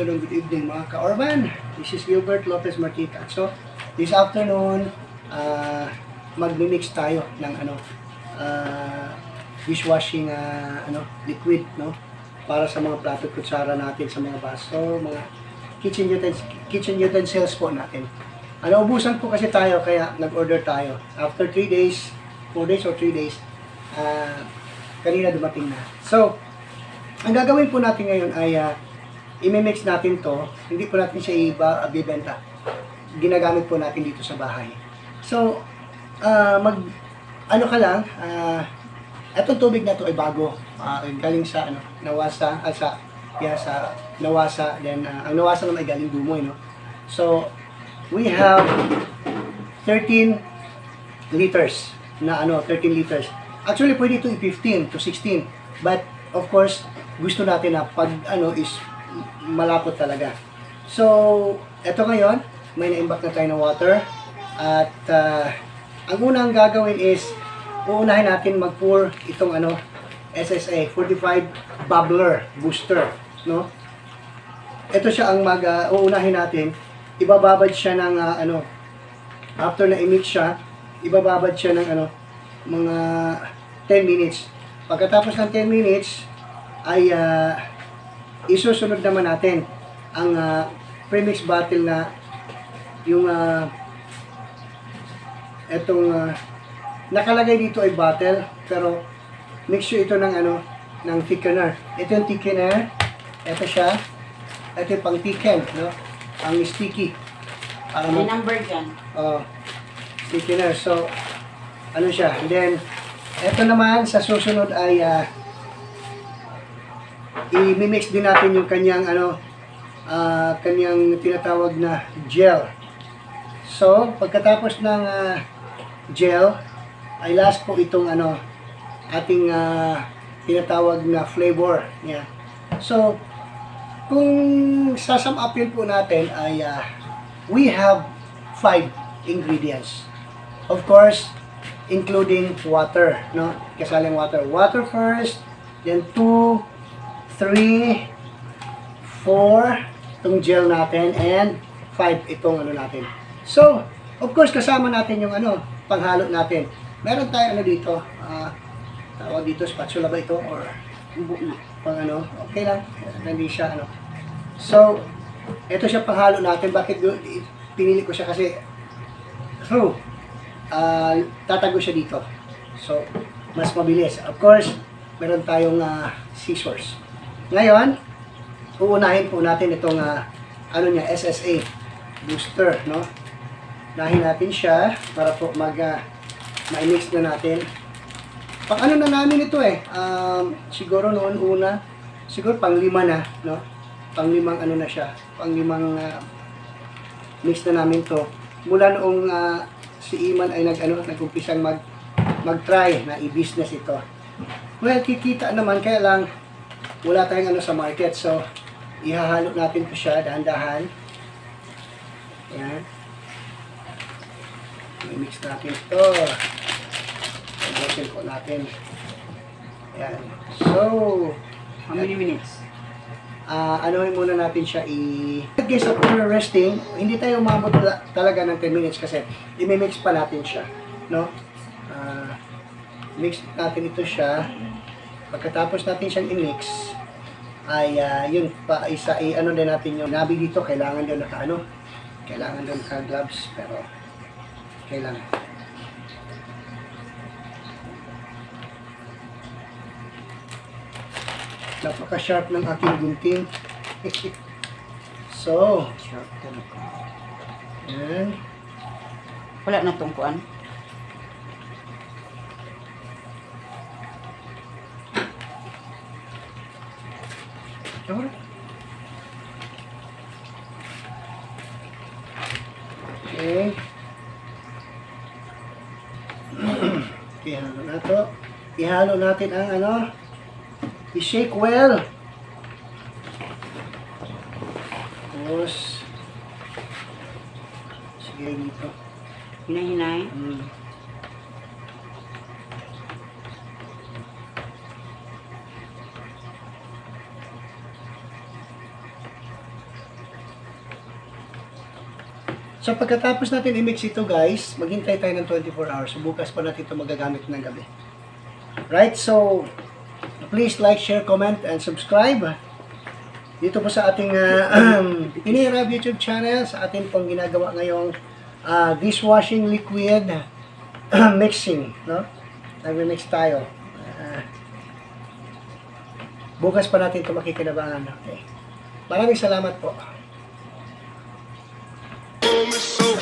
afternoon, good evening mga ka-Orban. This is Gilbert Lopez Martica. So, this afternoon, magmi-mix tayo ng dishwashing liquid, no? Para sa mga plato at kutsara natin, sa mga baso, mga kitchen utensils po natin. Ubusan po kasi tayo, kaya nag-order tayo. After 3 days, 4 days or 3 days, kanina dumating na. So, ang gagawin po natin ngayon ay i-mix natin to. Hindi po natin siya ibibenta. Ginagamit po natin dito sa bahay. So, itong tubig na to ay bago. Galing sa Nawasa, sa Nawasa. Then ang Nawasa naman ay galing Dumoy, no? So, we have 13 liters na 13 liters. Actually, pwede ito i-15 to 16. But, of course, gusto natin na pag is malapot talaga. So, eto ngayon, may na-imbak na tayo ng water. At, ang unang gagawin is, uunahin natin mag-pour itong SSA 45 bubbler booster, no? Ito siya ang uunahin natin. Ibababad siya ng after na i-mix siya, ibababad siya ng mga 10 minutes. Pagkatapos ng 10 minutes ay isusunod naman natin ang premix bottle na yung nakalagay dito ay bottle, pero mixture ito ng thickener. Ito yung thickener. Ito siya. Ito yung pang thicken, no? Ang sticky. May number dyan. Thickener. So, siya. And then, ito naman sa susunod ay i-mix din natin yung kanyang kanyang tinatawag na gel. So, pagkatapos ng gel, ay last po itong ating tinatawag na flavor niya. So, kung sasum upin po natin ay we have 5 ingredients. Of course, including water, no? Kasaling water. Water first, then 2, 3, 4, itong gel natin, and 5 itong natin. So, of course, kasama natin yung panghalo natin. Meron tayo dito, tawag dito, spatula ba ito? Or, pang okay lang, hindi siya So, ito siya panghalo natin. Bakit pinili ko siya? Kasi, tatago siya dito. So, mas mabilis. Of course, meron tayong scissors. Ngayon, uunahin po natin itong SSA booster, no? Unahin natin siya para po ma-mix na natin. Pang na namin ito siguro noon una, siguro pang-5 na, no? Pang-5 na siya. Pang-5 mix na namin to. Mula noong si Iman ay nag-umpisang mag-try na i-business ito. Well, kikita naman, kaya lang wala tayong sa market. So, ihahalo natin po siya dahan-dahan. Ayan. I-mix natin ito. I-botin po natin. Ayan. So, How many minutes? anuhin muna natin siya Guys, after resting, hindi tayo umabot talaga ng 10 minutes kasi i-mix pa natin siya, no? Mix natin ito siya. Pagkatapos natin siyang i-mix, ay yun pa isa din natin yung nabi dito. Kailangan daw kailangan daw naka-gloves, pero kailangan. Napaka-sharp ng aking gunting. So, Sure. yan. Wala na tungkuan. Okay. Okay. Ihalo na to. Ihalo natin ang i-shake well. Tapos, sige dito. Hinay-hinay. So pagkatapos natin i-mix ito guys, maghintay tayo ng 24 hours. So, bukas pa natin ito magagamit ng gabi. Right? So, please like, share, comment, and subscribe. Dito po sa ating Pinoy Rab YouTube channel, sa ating pong ginagawa ngayong dishwashing liquid mixing. No? Nag-mix tayo. Bukas pa natin ito makikinabangan. Okay. Maraming salamat po. So